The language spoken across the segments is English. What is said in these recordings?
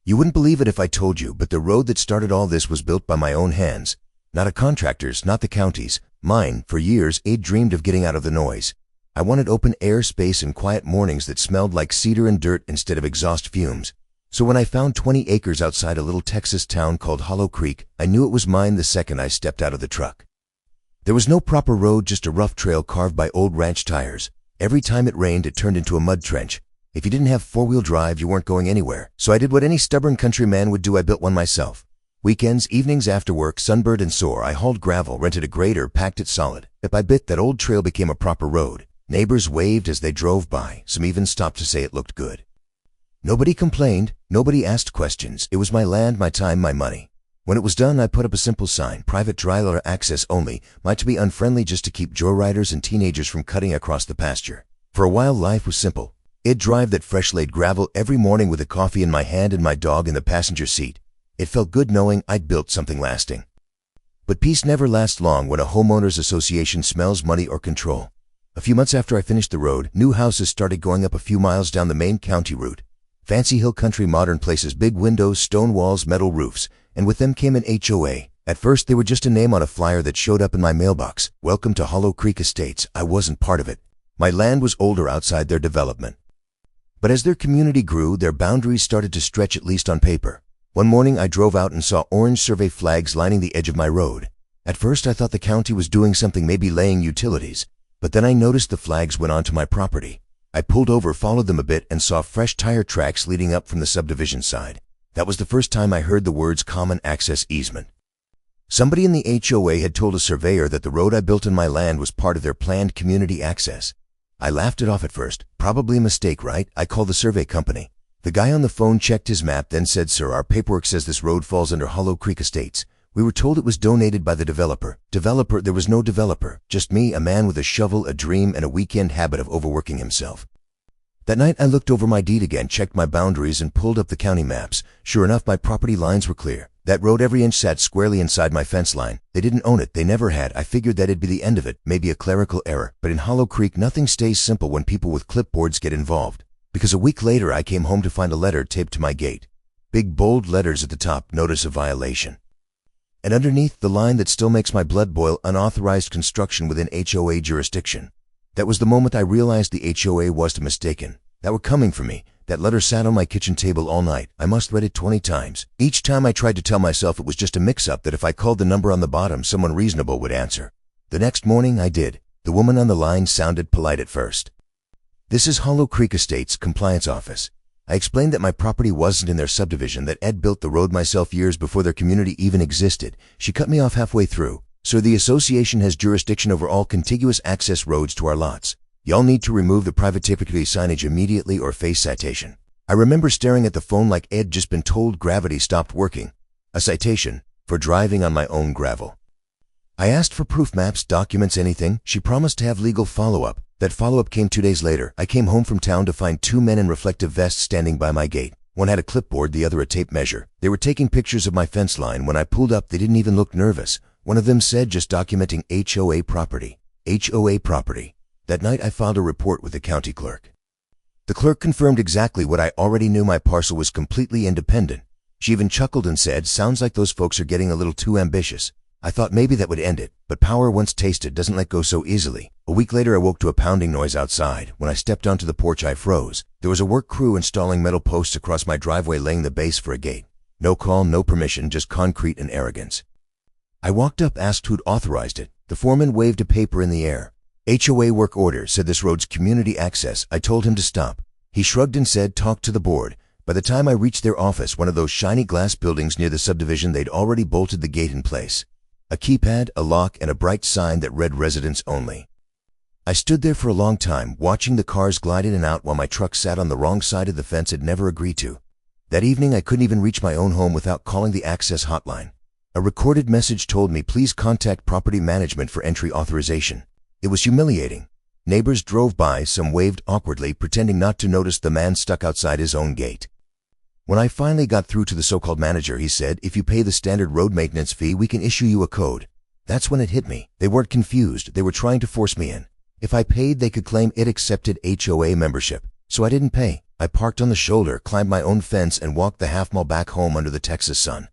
You wouldn't believe it if I told you, but the road that started all this was built by my own hands. Not a contractor's, not the county's. Mine. For years, I'd dreamed of getting out of the noise. I wanted open air space and quiet mornings that smelled like cedar and dirt instead of exhaust fumes. So when I found 20 acres outside a little Texas town called Hollow Creek, I knew it was mine the second I stepped out of the truck. There was no proper road, just a rough trail carved by old ranch tires. Every time it rained, it turned into a mud trench. If you didn't have four-wheel drive, you weren't going anywhere. So I did what any stubborn countryman would do. I built one myself. Weekends, evenings, after work, sunburned and sore, I hauled gravel, rented a grader, packed it solid. Bit by bit, that old trail became a proper road. Neighbors waved as they drove by. Some even stopped to say it looked good. Nobody complained. Nobody asked questions. It was my land, my time, my money. When it was done, I put up a simple sign, private driver access only, meant to be unfriendly just to keep joyriders and teenagers from cutting across the pasture. For a while, life was simple. I'd drive that fresh-laid gravel every morning with a coffee in my hand and my dog in the passenger seat. It felt good knowing I'd built something lasting. But peace never lasts long when a homeowners association smells money or control. A few months after I finished the road, new houses started going up a few miles down the main county route. Fancy hill country, modern places, big windows, stone walls, metal roofs, and with them came an HOA. At first, they were just a name on a flyer that showed up in my mailbox. Welcome to Hollow Creek Estates. I wasn't part of it. My land was older outside their development. But as their community grew, their boundaries started to stretch, at least on paper. One morning, I drove out and saw orange survey flags lining the edge of my road. At first, I thought the county was doing something, maybe laying utilities. But then I noticed the flags went onto my property. I pulled over, followed them a bit, and saw fresh tire tracks leading up from the subdivision side. That was the first time I heard the words common access easement. Somebody in the HOA had told a surveyor that the road I built on my land was part of their planned community access. I laughed it off at first. Probably a mistake, right? I called the survey company. The guy on the phone checked his map, then said, "Sir, our paperwork says this road falls under Hollow Creek Estates. We were told it was donated by the developer." Developer? There was no developer. Just me, a man with a shovel, a dream, and a weekend habit of overworking himself. That night, I looked over my deed again, checked my boundaries, and pulled up the county maps. Sure enough, my property lines were clear. That road, every inch, sat squarely inside my fence line. They didn't own it. They never had. I figured that'd be the end of it, maybe a clerical error. But in Hollow Creek, nothing stays simple when people with clipboards get involved. Because a week later, I came home to find a letter taped to my gate. Big bold letters at the top, notice of violation. And underneath, the line that still makes my blood boil, unauthorized construction within HOA jurisdiction. That was the moment I realized the HOA wasn't mistaken. They were coming for me. That letter sat on my kitchen table all night. I must read it 20 times. Each time I tried to tell myself it was just a mix-up, that if I called the number on the bottom, someone reasonable would answer. The next morning, I did. The woman on the line sounded polite at first. "This is Hollow Creek Estates Compliance Office." I explained that my property wasn't in their subdivision, that I'd built the road myself years before their community even existed. She cut me off halfway through. "Sir, the association has jurisdiction over all contiguous access roads to our lots. Y'all need to remove the private typically signage immediately or face citation." I remember staring at the phone like I'd just been told gravity stopped working. A citation for driving on my own gravel. I asked for proof, maps, documents, anything. She promised to have legal follow-up. That follow-up came 2 days later. I came home from town to find 2 men in reflective vests standing by my gate. One had a clipboard, the other a tape measure. They were taking pictures of my fence line. When I pulled up, they didn't even look nervous. One of them said, "Just documenting HOA property." HOA property. That night, I filed a report with the county clerk. The clerk confirmed exactly what I already knew. My parcel was completely independent. She even chuckled and said, "Sounds like those folks are getting a little too ambitious." I thought maybe that would end it, but power once tasted doesn't let go so easily. A week later, I woke to a pounding noise outside. When I stepped onto the porch, I froze. There was a work crew installing metal posts across my driveway, laying the base for a gate. No call, no permission, just concrete and arrogance. I walked up, asked who'd authorized it. The foreman waved a paper in the air. "HOA work order," said "this road's community access." I told him to stop. He shrugged and said, "Talk to the board." By the time I reached their office, one of those shiny glass buildings near the subdivision, they'd already bolted the gate in place. A keypad, a lock, and a bright sign that read "Residents Only." I stood there for a long time, watching the cars glide in and out while my truck sat on the wrong side of the fence I'd never agreed to. That evening, I couldn't even reach my own home without calling the access hotline. A recorded message told me, "Please contact property management for entry authorization." It was humiliating. Neighbors drove by, some waved awkwardly, pretending not to notice the man stuck outside his own gate. When I finally got through to the so-called manager, he said, "If you pay the standard road maintenance fee, we can issue you a code." That's when it hit me. They weren't confused. They were trying to force me in. If I paid, they could claim it accepted HOA membership. So I didn't pay. I parked on the shoulder, climbed my own fence, and walked the half-mile back home under the Texas sun.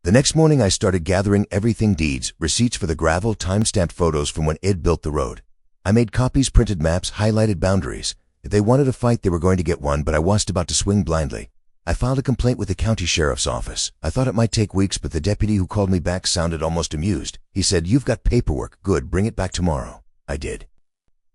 The next morning, I started gathering everything: deeds, receipts for the gravel, time-stamped photos from when Ed built the road. I made copies, printed maps, highlighted boundaries. If they wanted a fight, they were going to get one, but I wasn't about to swing blindly. I filed a complaint with the county sheriff's office. I thought it might take weeks, but the deputy who called me back sounded almost amused. He said, "You've got paperwork. Good, bring it back tomorrow." I did.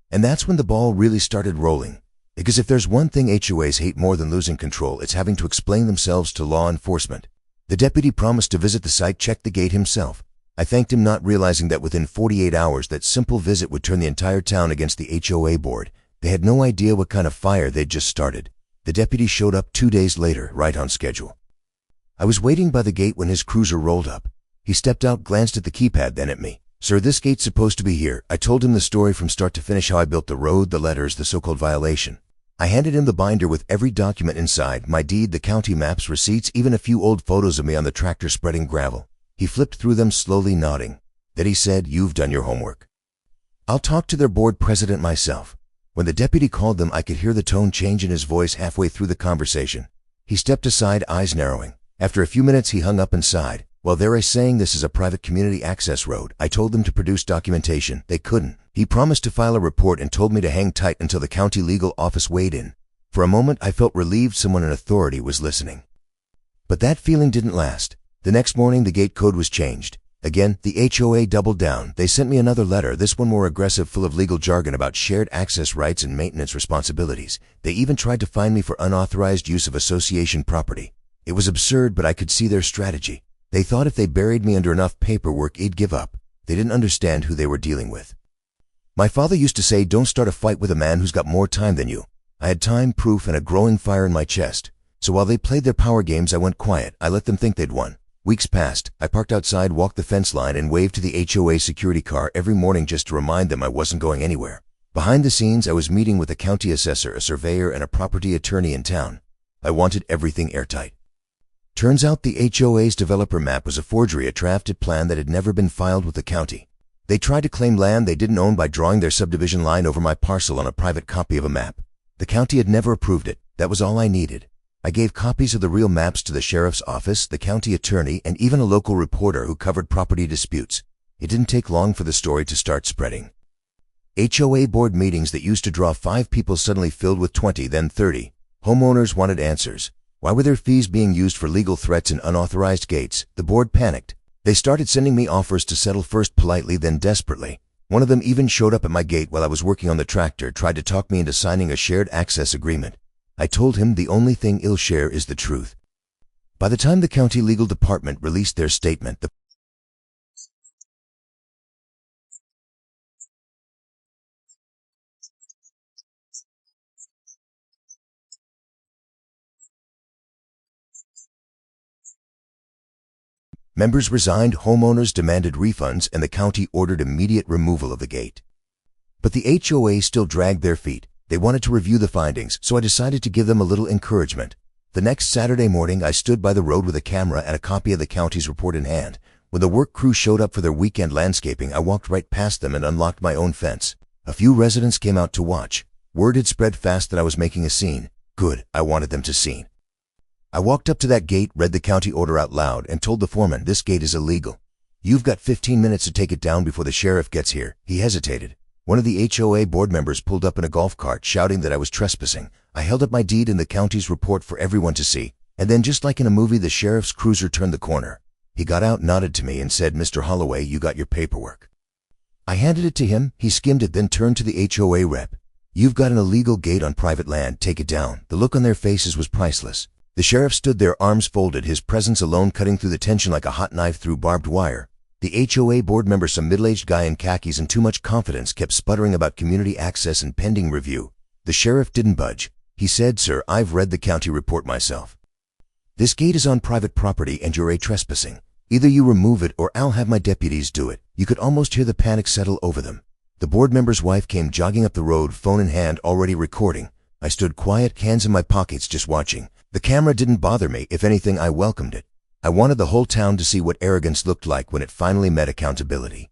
And that's when the ball really started rolling. Because if there's one thing HOAs hate more than losing control, it's having to explain themselves to law enforcement. The deputy promised to visit the site, check the gate himself. I thanked him, not realizing that within 48 hours that simple visit would turn the entire town against the HOA board. They had no idea what kind of fire they'd just started. The deputy showed up 2 days later, right on schedule. I was waiting by the gate when his cruiser rolled up. He stepped out, glanced at the keypad, then at me. "Sir, this gate's supposed to be here." I told him the story from start to finish, how I built the road, the letters, the so-called violation. I handed him the binder with every document inside: my deed, the county maps, receipts, even a few old photos of me on the tractor spreading gravel. He flipped through them, slowly nodding. Then he said, "You've done your homework. I'll talk to their board president myself." When the deputy called them, I could hear the tone change in his voice halfway through the conversation. He stepped aside, eyes narrowing. After a few minutes, he hung up and sighed. "Well, they're saying this is a private community access road. I told them to produce documentation. They couldn't." He promised to file a report and told me to hang tight until the county legal office weighed in. For a moment, I felt relieved someone in authority was listening. But that feeling didn't last. The next morning, the gate code was changed. Again, the HOA doubled down. They sent me another letter, this one more aggressive, full of legal jargon about shared access rights and maintenance responsibilities. They even tried to fine me for unauthorized use of association property. It was absurd, but I could see their strategy. They thought if they buried me under enough paperwork, he'd give up. They didn't understand who they were dealing with. My father used to say, "Don't start a fight with a man who's got more time than you." I had time, proof, and a growing fire in my chest. So while they played their power games, I went quiet. I let them think they'd won. Weeks passed. I parked outside, walked the fence line, and waved to the HOA security car every morning just to remind them I wasn't going anywhere. Behind the scenes, I was meeting with a county assessor, a surveyor, and a property attorney in town. I wanted everything airtight. Turns out the HOA's developer map was a forgery, a drafted plan that had never been filed with the county. They tried to claim land they didn't own by drawing their subdivision line over my parcel on a private copy of a map. The county had never approved it. That was all I needed. I gave copies of the real maps to the sheriff's office, the county attorney, and even a local reporter who covered property disputes. It didn't take long for the story to start spreading. HOA board meetings that used to draw 5 people suddenly filled with 20, then 30. Homeowners wanted answers. Why were their fees being used for legal threats and unauthorized gates? The board panicked. They started sending me offers to settle, first politely, then desperately. One of them even showed up at my gate while I was working on the tractor, tried to talk me into signing a shared access agreement. I told him the only thing he'll share is the truth. By the time the county legal department released their statement, the members resigned, homeowners demanded refunds, and the county ordered immediate removal of the gate. But the HOA still dragged their feet. They wanted to review the findings, so I decided to give them a little encouragement. The next Saturday morning, I stood by the road with a camera and a copy of the county's report in hand. When the work crew showed up for their weekend landscaping, I walked right past them and unlocked my own fence. A few residents came out to watch. Word had spread fast that I was making a scene. Good, I wanted them to see. I walked up to that gate, read the county order out loud, and told the foreman, "This gate is illegal. You've got 15 minutes to take it down before the sheriff gets here." He hesitated. One of the HOA board members pulled up in a golf cart, shouting that I was trespassing. I held up my deed and the county's report for everyone to see. And then, just like in a movie, the sheriff's cruiser turned the corner. He got out, nodded to me, and said, "Mr. Holloway, you got your paperwork." I handed it to him. He skimmed it, then turned to the HOA rep. "You've got an illegal gate on private land. Take it down." The look on their faces was priceless. The sheriff stood there, arms folded, his presence alone cutting through the tension like a hot knife through barbed wire. The HOA board member, some middle-aged guy in khakis and too much confidence, kept sputtering about community access and pending review. The sheriff didn't budge. He said, "Sir, I've read the county report myself. This gate is on private property and you're trespassing. Either you remove it or I'll have my deputies do it." You could almost hear the panic settle over them. The board member's wife came jogging up the road, phone in hand, already recording. I stood quiet, hands in my pockets, just watching. The camera didn't bother me. If anything, I welcomed it. I wanted the whole town to see what arrogance looked like when it finally met accountability.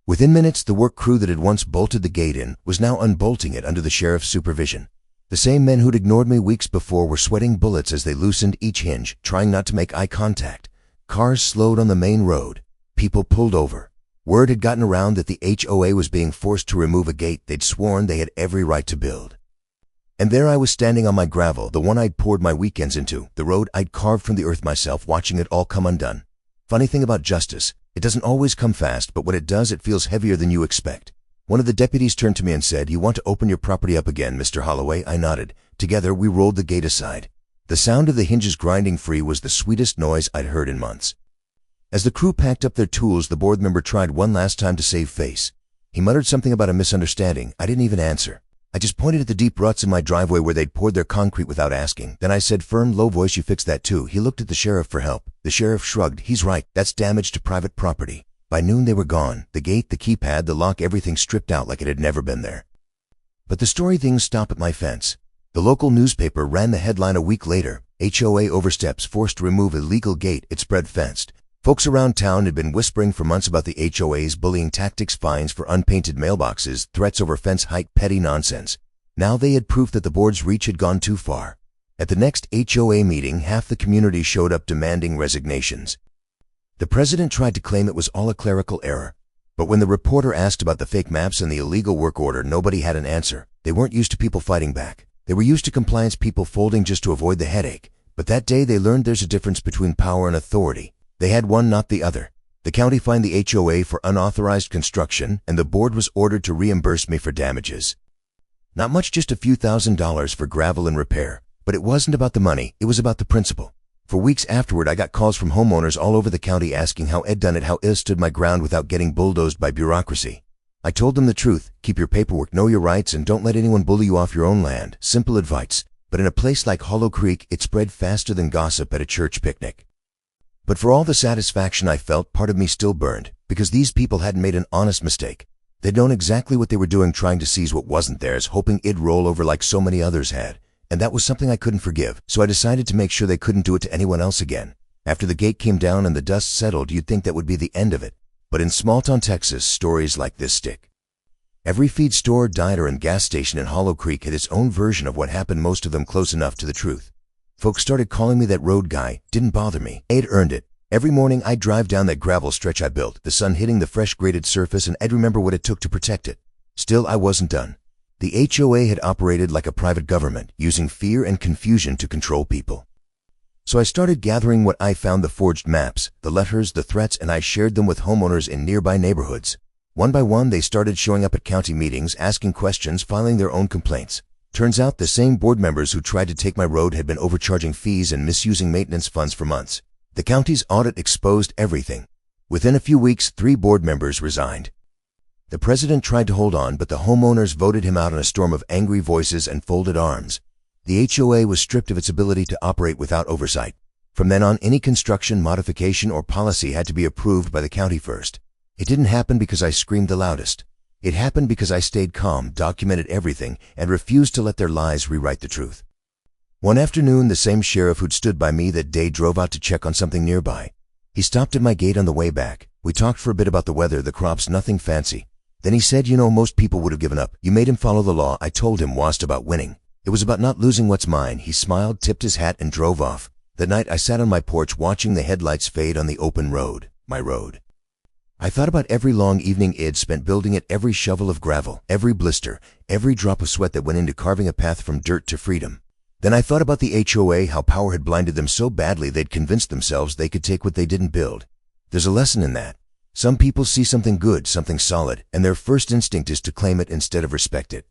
Within minutes, the work crew that had once bolted the gate in was now unbolting it under the sheriff's supervision. The same men who'd ignored me weeks before were sweating bullets as they loosened each hinge, trying not to make eye contact. Cars slowed on the main road. People pulled over. Word had gotten around that the HOA was being forced to remove a gate they'd sworn they had every right to build. And there I was standing on my gravel, the one I'd poured my weekends into, the road I'd carved from the earth myself, watching it all come undone. Funny thing about justice, it doesn't always come fast, but when it does, it feels heavier than you expect. One of the deputies turned to me and said, "You want to open your property up again, Mr. Holloway?" I nodded. Together, we rolled the gate aside. The sound of the hinges grinding free was the sweetest noise I'd heard in months. As the crew packed up their tools, the board member tried one last time to save face. He muttered something about a misunderstanding. I didn't even answer. I just pointed at the deep ruts in my driveway where they'd poured their concrete without asking. Then I said, firm, low voice, "You fix that too." He looked at the sheriff for help. The sheriff shrugged. "He's right. That's damage to private property." By noon they were gone. The gate, the keypad, the lock, everything stripped out like it had never been there. But the story didn't stop at my fence. The local newspaper ran the headline a week later. HOA oversteps forced to remove illegal gate. It spread fenced. Folks around town had been whispering for months about the HOA's bullying tactics, fines for unpainted mailboxes, threats over fence height, petty nonsense. Now they had proof that the board's reach had gone too far. At the next HOA meeting, half the community showed up demanding resignations. The president tried to claim it was all a clerical error. But when the reporter asked about the fake maps and the illegal work order, nobody had an answer. They weren't used to people fighting back. They were used to compliance people folding just to avoid the headache. But that day they learned there's a difference between power and authority. They had one, not the other. The county fined the HOA for unauthorized construction, and the board was ordered to reimburse me for damages. Not much, just a few $1,000s for gravel and repair. But it wasn't about the money, it was about the principle. For weeks afterward, I got calls from homeowners all over the county asking how I'd done it, how I stood my ground without getting bulldozed by bureaucracy. I told them the truth: keep your paperwork, know your rights, and don't let anyone bully you off your own land. Simple advice. But in a place like Hollow Creek, it spread faster than gossip at a church picnic. But for all the satisfaction I felt, part of me still burned, because these people hadn't made an honest mistake. They'd known exactly what they were doing, trying to seize what wasn't theirs, hoping it'd roll over like so many others had. And that was something I couldn't forgive, so I decided to make sure they couldn't do it to anyone else again. After the gate came down and the dust settled, you'd think that would be the end of it. But in small-town Texas, stories like this stick. Every feed store, diner, and gas station in Hollow Creek had its own version of what happened, most of them close enough to the truth. Folks started calling me that road guy. Didn't bother me. I'd earned it. Every morning I'd drive down that gravel stretch I built, the sun hitting the fresh graded surface, and I'd remember what it took to protect it. Still, I wasn't done. The HOA had operated like a private government, using fear and confusion to control people. So I started gathering what I found: the forged maps, the letters, the threats, and I shared them with homeowners in nearby neighborhoods. One by one, they started showing up at county meetings, asking questions, filing their own complaints. Turns out the same board members who tried to take my road had been overcharging fees and misusing maintenance funds for months. The county's audit exposed everything. Within a few weeks, 3 board members resigned. The president tried to hold on, but the homeowners voted him out in a storm of angry voices and folded arms. The HOA was stripped of its ability to operate without oversight. From then on, any construction, modification, or policy had to be approved by the county first. It didn't happen because I screamed the loudest. It happened because I stayed calm, documented everything, and refused to let their lies rewrite the truth. One afternoon, the same sheriff who'd stood by me that day drove out to check on something nearby. He stopped at my gate on the way back. We talked for a bit about the weather, the crops, nothing fancy. Then he said, "You know, most people would have given up. You made him follow the law." I told him, "Wasn't about winning. It was about not losing what's mine." He smiled, tipped his hat, and drove off. That night, I sat on my porch watching the headlights fade on the open road, my road. I thought about every long evening I'd spent building it, every shovel of gravel, every blister, every drop of sweat that went into carving a path from dirt to freedom. Then I thought about the HOA, how power had blinded them so badly they'd convinced themselves they could take what they didn't build. There's a lesson in that. Some people see something good, something solid, and their first instinct is to claim it instead of respect it.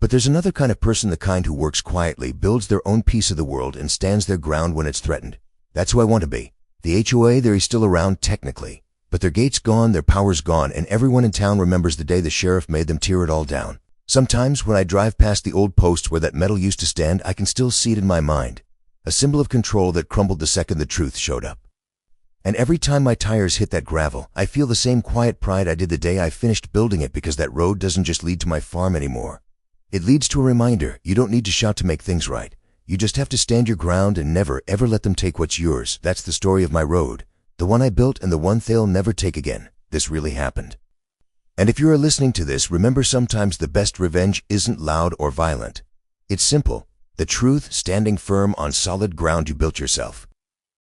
But there's another kind of person, the kind who works quietly, builds their own piece of the world, and stands their ground when it's threatened. That's who I want to be. The HOA, they're still around technically. But their gate's gone, their power's gone, and everyone in town remembers the day the sheriff made them tear it all down. Sometimes when I drive past the old post where that metal used to stand, I can still see it in my mind. A symbol of control that crumbled the second the truth showed up. And every time my tires hit that gravel, I feel the same quiet pride I did the day I finished building it, because that road doesn't just lead to my farm anymore. It leads to a reminder: you don't need to shout to make things right. You just have to stand your ground and never, ever let them take what's yours. That's the story of my road. The one I built and the one they'll never take again. This really happened. And if you're listening to this, remember, sometimes the best revenge isn't loud or violent. It's simple. The truth standing firm on solid ground you built yourself.